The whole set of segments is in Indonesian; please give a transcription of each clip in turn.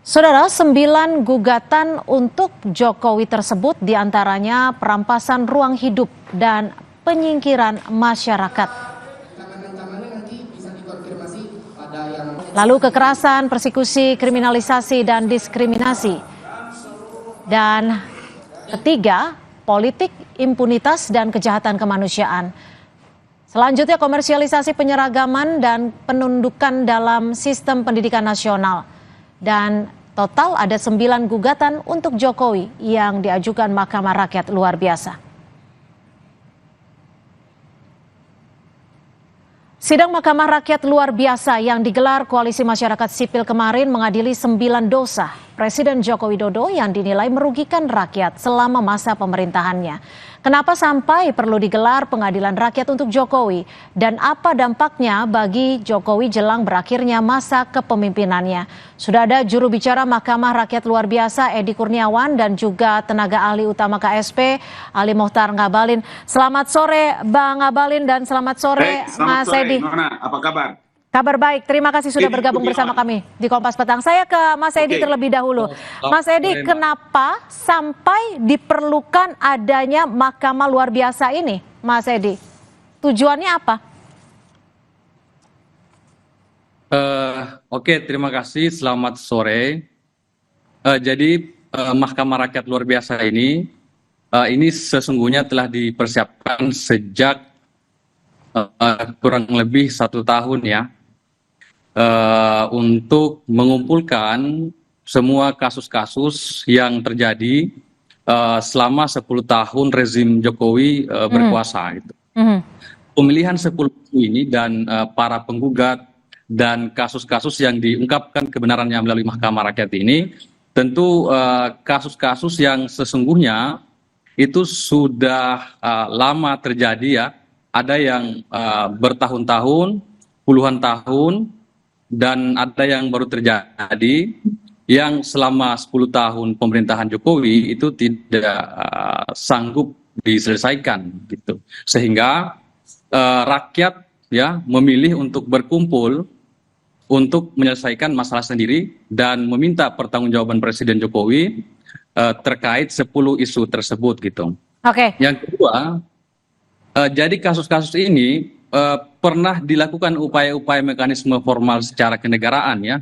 Saudara, 9 gugatan untuk Jokowi tersebut diantaranya perampasan ruang hidup dan penyingkiran masyarakat. Lalu kekerasan, persekusi, kriminalisasi, dan diskriminasi. Dan ketiga, politik, impunitas, dan kejahatan kemanusiaan. Selanjutnya, komersialisasi penyeragaman dan penundukan dalam sistem pendidikan nasional. Dan total ada 9 gugatan untuk Jokowi yang diajukan Mahkamah Rakyat luar biasa. Sidang Mahkamah Rakyat luar biasa yang digelar Koalisi Masyarakat Sipil kemarin mengadili 9 dosa Presiden Joko Widodo yang dinilai merugikan rakyat selama masa pemerintahannya. Kenapa sampai perlu digelar pengadilan rakyat untuk Jokowi dan apa dampaknya bagi Jokowi jelang berakhirnya masa kepemimpinannya? Sudah ada juru bicara Mahkamah Rakyat luar biasa Edi Kurniawan dan juga tenaga ahli utama KSP Ali Mohtar Ngabalin. Selamat sore Bang Ngabalin dan selamat sore Mas Edi. Nona, apa kabar? Kabar baik, terima kasih sudah bergabung bersama kami di Kompas Petang. Saya ke Mas Edi terlebih dahulu. Mas Edi, kenapa sampai diperlukan adanya Mahkamah luar biasa ini, Mas Edi? Tujuannya apa? Oke, terima kasih. Selamat sore. Jadi Mahkamah Rakyat luar biasa ini sesungguhnya telah dipersiapkan sejak kurang lebih 1 tahun ya. Untuk mengumpulkan semua kasus-kasus yang terjadi selama 10 tahun rezim Jokowi berkuasa. Gitu. Pemilihan 10 ini dan para penggugat dan kasus-kasus yang diungkapkan kebenarannya melalui Mahkamah Rakyat ini tentu kasus-kasus yang sesungguhnya itu sudah lama terjadi ya. Ada yang bertahun-tahun, puluhan tahun, dan ada yang baru terjadi yang selama 10 tahun pemerintahan Jokowi itu tidak sanggup diselesaikan gitu. Sehingga rakyat ya memilih untuk berkumpul untuk menyelesaikan masalah sendiri dan meminta pertanggungjawaban Presiden Jokowi terkait 10 isu tersebut gitu. Oke. Yang kedua, jadi kasus-kasus ini pernah dilakukan upaya-upaya mekanisme formal secara kenegaraan ya.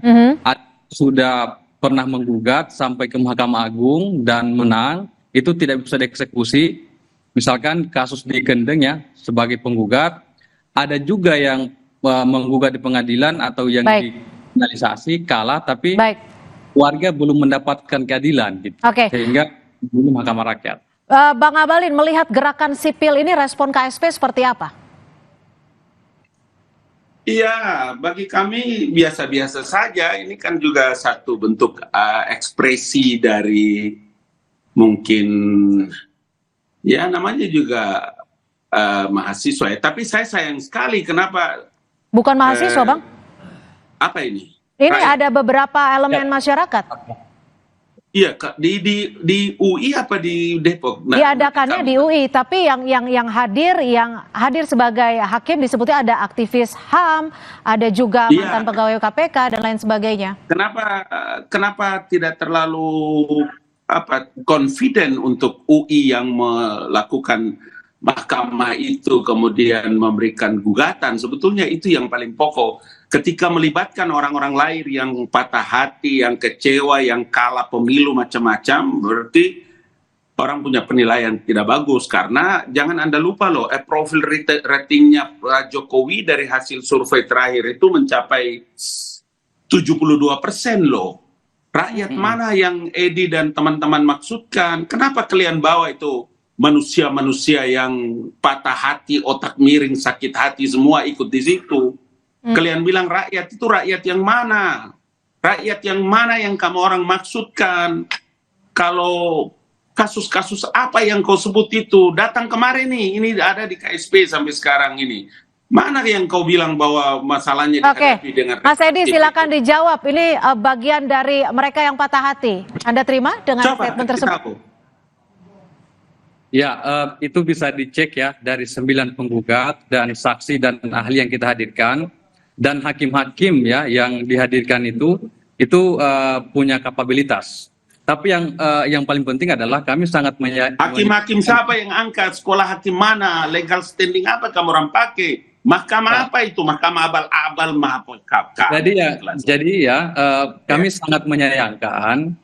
Sudah pernah menggugat sampai ke Mahkamah Agung dan menang, itu tidak bisa dieksekusi. Misalkan kasus di Kendeng ya sebagai penggugat, ada juga yang menggugat di pengadilan atau yang dikriminalisasi kalah tapi warga belum mendapatkan keadilan gitu. Sehingga ini Mahkamah Rakyat. Bang Ngabalin, melihat gerakan sipil ini respon KSP seperti apa? Iya, bagi kami biasa-biasa saja. Ini kan juga satu bentuk ekspresi dari mungkin ya namanya juga mahasiswa ya. Tapi saya sayang sekali kenapa bukan mahasiswa, Bang? Apa ini? Ini ada beberapa elemen masyarakat. Iya, di UI apa di Depok? Nah, diadakannya di UI, tapi yang hadir sebagai hakim disebutnya ada aktivis HAM, ada juga mantan pegawai KPK dan lain sebagainya. Kenapa tidak terlalu confident untuk UI yang melakukan mahkamah itu kemudian memberikan gugatan? Sebetulnya itu yang paling pokok. Ketika melibatkan orang-orang lain yang patah hati, yang kecewa, yang kalah pemilu macam-macam, berarti orang punya penilaian tidak bagus. Karena jangan Anda lupa loh, profil ratingnya Jokowi dari hasil survei terakhir itu mencapai 72% loh. Rakyat mana yang Edi dan teman-teman maksudkan? Kenapa kalian bawa itu manusia-manusia yang patah hati, otak miring, sakit hati semua ikut di situ? Kalian bilang rakyat itu rakyat yang mana? Rakyat yang mana yang kamu orang maksudkan? Kalau kasus-kasus apa yang kau sebut itu datang kemarin nih, ini ada di KSP sampai sekarang ini. Mana yang kau bilang bahwa masalahnya dihadapi dengan Mas Edi, silakan dijawab. Ini bagian dari mereka yang patah hati. Anda terima dengan statement tersebut? Ya, itu bisa dicek ya dari 9 penggugat dan saksi dan ahli yang kita hadirkan. Dan hakim-hakim ya yang dihadirkan itu itu punya kapabilitas. Tapi yang paling penting adalah kami sangat Hakim-hakim siapa yang angkat? Sekolah hakim mana? Legal standing apa kamu orang pakai? Mahkamah apa itu? Mahkamah abal-abal, Jadi kami sangat menyayangkan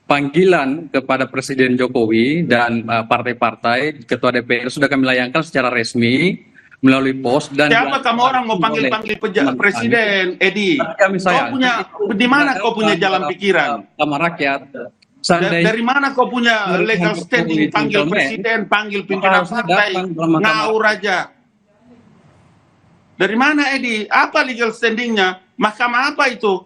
panggilan kepada Presiden Jokowi dan partai-partai, Ketua DPR sudah kami layangkan secara resmi melalui pos. Dan siapa kamu orang mau panggil Presiden, Edi? Kami sayang. Di mana kau punya jalan pikiran? Sama rakyat. Dari mana kau punya legal standing panggil presiden, panggil pimpinan partai, ngawur aja. Dari mana, Edi? Apa legal standingnya? Mahkamah apa itu?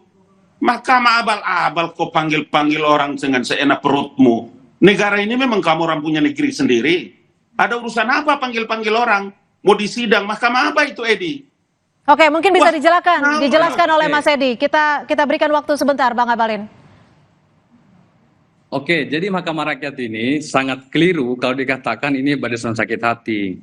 Mahkamah abal-abal kau panggil-panggil orang dengan seenak perutmu. Negara ini memang kamu orang punya negeri sendiri. Ada urusan apa panggil-panggil orang? Mau disidang, mahkamah apa itu, Edi? Oke, mungkin bisa dijelaskan oleh Mas Edi. Kita berikan waktu sebentar, Bang Abalin. Oke, jadi Mahkamah Rakyat ini sangat keliru kalau dikatakan ini barisan sakit hati.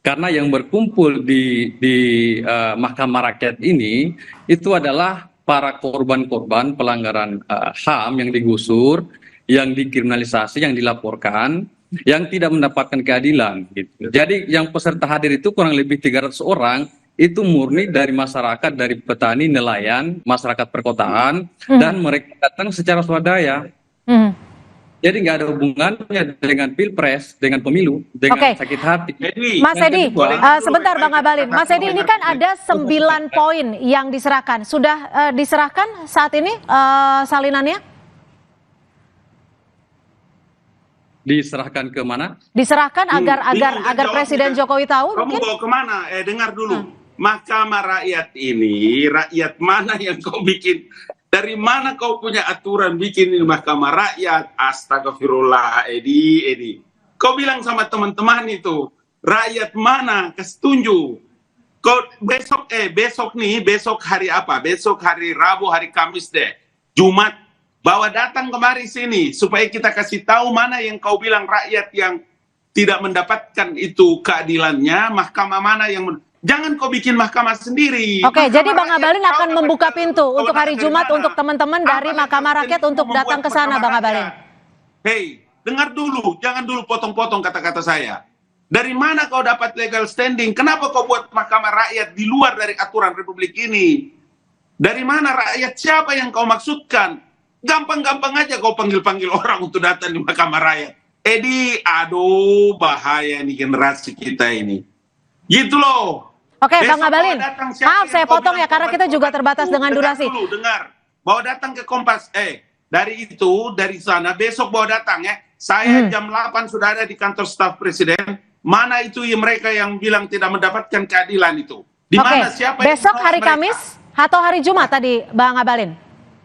Karena yang berkumpul di Mahkamah Rakyat ini itu adalah para korban-korban pelanggaran HAM yang digusur, yang dikriminalisasi, yang dilaporkan, yang tidak mendapatkan keadilan. Gitu. Jadi yang peserta hadir itu kurang lebih 300 orang, itu murni dari masyarakat, dari petani, nelayan, masyarakat perkotaan, dan mereka datang secara swadaya. Jadi nggak ada hubungannya dengan pilpres, dengan pemilu, dengan sakit hati. Mas Edi, sebentar Bang Abalin. Mas Edi, ini kan ada 9 poin yang diserahkan. Sudah diserahkan saat ini salinannya? Diserahkan ke mana? Diserahkan agar Presiden Jokowi tahu. Kamu bawa kemana? Dengar dulu. Mahkamah Rakyat ini, rakyat mana yang kau bikin? Dari mana kau punya aturan bikin ini Mahkamah Rakyat? Astagfirullah, Edi. Kau bilang sama teman-teman itu, rakyat mana? Kasih tunjuk. Kau besok hari apa? Besok hari Rabu, hari Kamis deh. Jumat, bawa datang kemari sini supaya kita kasih tahu mana yang kau bilang rakyat yang tidak mendapatkan itu keadilannya, mahkamah mana yang jangan kau bikin mahkamah sendiri. Oke, jadi Bang Abalin akan membuka pintu untuk hari Jumat untuk teman-teman dari Mahkamah Rakyat untuk datang ke sana, Bang Abalin. Hei, dengar dulu, jangan dulu potong-potong kata-kata saya. Dari mana kau dapat legal standing? Kenapa kau buat Mahkamah Rakyat di luar dari aturan Republik ini? Dari mana rakyat? Siapa yang kau maksudkan? Gampang-gampang aja kau panggil-panggil orang untuk datang di Mahkamah Rakyat. Edi, aduh bahaya nih generasi kita ini. Gitu loh. Oke, Bang Abalin. Maaf saya potong ya karena kita juga terbatas dengan durasi. Dengar. Bawa datang ke Kompas. Dari sana besok bawa datang ya. Saya jam 8 sudah ada di kantor staf Presiden. Mana itu mereka yang bilang tidak mendapatkan keadilan itu? Di mana siapa? Besok hari Kamis atau hari Jumat tadi, Bang Abalin?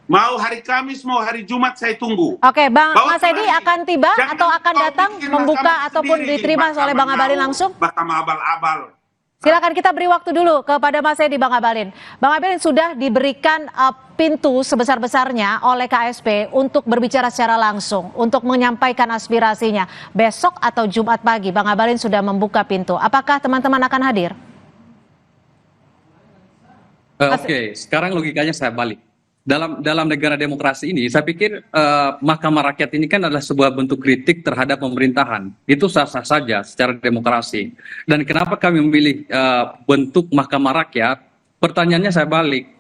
Mau hari Kamis, mau hari Jumat saya tunggu. Oke, Mas Edi akan tiba atau akan datang membuka ataupun diterima oleh Bang Abalin langsung? Mahkamah abal-abal. Silakan kita beri waktu dulu kepada Mas Edi, Bang Abalin. Bang Abalin sudah diberikan pintu sebesar-besarnya oleh KSP untuk berbicara secara langsung, untuk menyampaikan aspirasinya. Besok atau Jumat pagi, Bang Abalin sudah membuka pintu. Apakah teman-teman akan hadir? Oke, sekarang logikanya saya balik. Dalam negara demokrasi ini, saya pikir Mahkamah Rakyat ini kan adalah sebuah bentuk kritik terhadap pemerintahan. Itu sah-sah saja secara demokrasi. Dan kenapa kami memilih bentuk Mahkamah Rakyat? Pertanyaannya saya balik.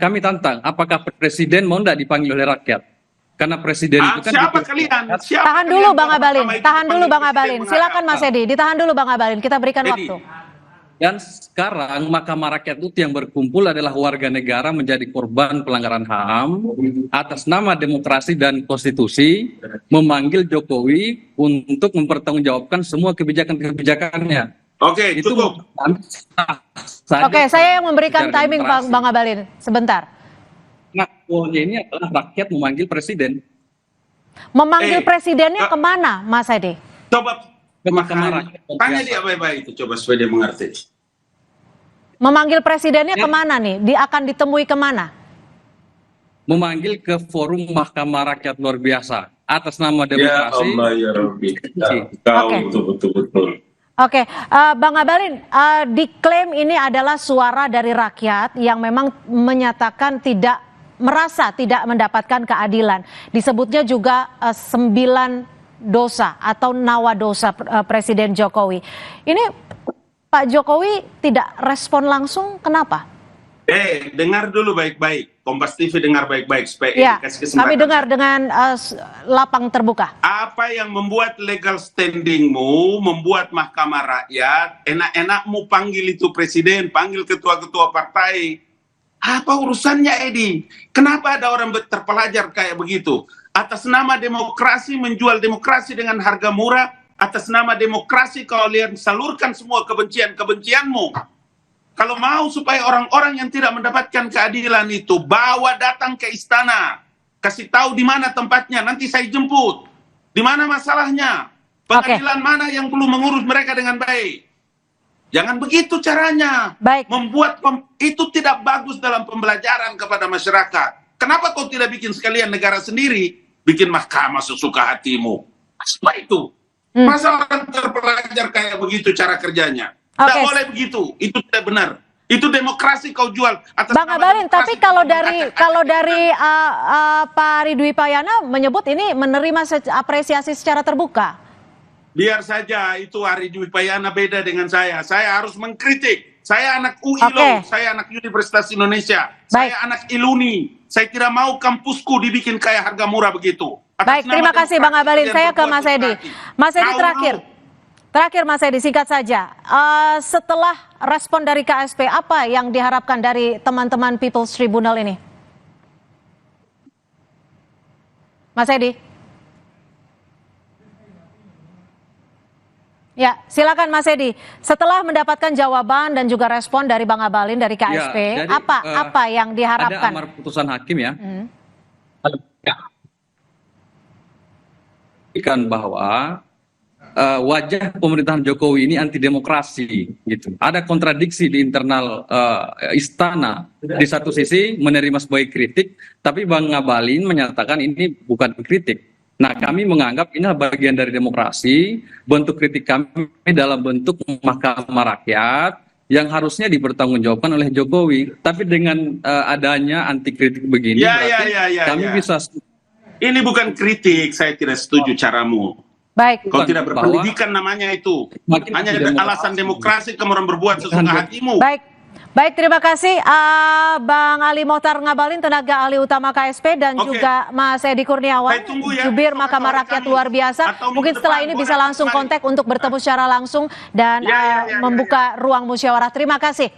Kami tantang, apakah Presiden mau tidak dipanggil oleh rakyat? Karena Presiden itu kan... Siapa kalian? Tahan dulu Bang Abalin. Silakan Mas Edi, ditahan dulu Bang Abalin. Kita berikan waktu. Dan sekarang Mahkamah Rakyat itu yang berkumpul adalah warga negara menjadi korban pelanggaran HAM atas nama demokrasi dan konstitusi, memanggil Jokowi untuk mempertanggungjawabkan semua kebijakan-kebijakannya. Oke, itu cukup. Oke, saya yang memberikan timing Bang Abalin. Sebentar. Nah, ini adalah rakyat memanggil presiden. Memanggil presidennya kemana, Mas Edi? Coba tanya dia baik-baik itu, coba supaya dia mengerti. Memanggil presidennya kemana nih? Akan ditemui kemana? Memanggil ke forum Mahkamah Rakyat luar biasa atas nama demokrasi. Ya Allah ya Rabbi. Kau betul-betul. Oke, Bang Abalin, diklaim ini adalah suara dari rakyat yang memang menyatakan tidak merasa tidak mendapatkan keadilan. Disebutnya juga 9 dosa atau nawa dosa Presiden Jokowi. Ini Pak Jokowi tidak respon langsung, kenapa? Dengar dulu baik-baik. Kompas TV dengar baik-baik supaya Ya, dikasih kesempatan. kami dengar dengan lapang terbuka. Apa yang membuat legal standingmu, membuat Mahkamah Rakyat, enak-enakmu panggil itu presiden, panggil ketua-ketua partai. Apa urusannya, Edi? Kenapa ada orang terpelajar kayak begitu? Atas nama demokrasi, menjual demokrasi dengan harga murah, atas nama demokrasi kalian salurkan semua kebencian-kebencianmu. Kalau mau supaya orang-orang yang tidak mendapatkan keadilan itu bawa datang ke istana, kasih tahu di mana tempatnya, nanti saya jemput. Di mana masalahnya? Pengadilan mana yang belum mengurus mereka dengan baik? Jangan begitu caranya. Baik. Membuat itu tidak bagus dalam pembelajaran kepada masyarakat. Kenapa kau tidak bikin sekalian negara sendiri, bikin mahkamah sesuka hatimu? Apa itu? Masa orang terpelajar kayak begitu cara kerjanya? Tidak boleh begitu, itu tidak benar. Itu demokrasi kau jual atas Bang Ngabalin, tapi kalau dari Pak Ridwi Payana menyebut ini menerima apresiasi secara terbuka. Biar saja, itu Ridwi Payana beda dengan saya. Saya harus mengkritik. Saya anak UI loh, saya anak Universitas Indonesia, saya anak Iluni. Saya tidak mau kampusku dibikin kayak harga murah begitu. Baik, terima kasih Bang Ngabalin. Saya ke Mas Edi. Mas Edi terakhir Mas Edi, singkat saja. Setelah respon dari KSP, apa yang diharapkan dari teman-teman People's Tribunal ini? Mas Edi? Ya, silakan Mas Edi. Setelah mendapatkan jawaban dan juga respon dari Bang Ngabalin dari KSP, ya, jadi, apa yang diharapkan? Ada amar putusan hakim ya. Kan bahwa wajah pemerintahan Jokowi ini anti demokrasi gitu. Ada kontradiksi di internal istana. Di satu sisi menerima sebagai kritik, tapi Bang Ngabalin menyatakan ini bukan kritik. Nah, kami menganggap ini bagian dari demokrasi. Bentuk kritik kami dalam bentuk Mahkamah Rakyat yang harusnya dipertanggungjawabkan oleh Jokowi. Tapi dengan adanya anti kritik begini, kami bisa. Ini bukan kritik, saya tidak setuju caramu. Baik. Kau tidak berpendidikan namanya itu. Hanya alasan demokrasi kamu orang berbuat sesuka hatimu. Baik, terima kasih Bang Ali Mohtar Ngabalin, tenaga ahli utama KSP, dan juga Mas Edi Kurniawan, jubir Mahkamah Rakyat luar biasa. Mungkin setelah ini bisa langsung kontak untuk bertemu secara langsung dan membuka ruang musyawarah. Terima kasih.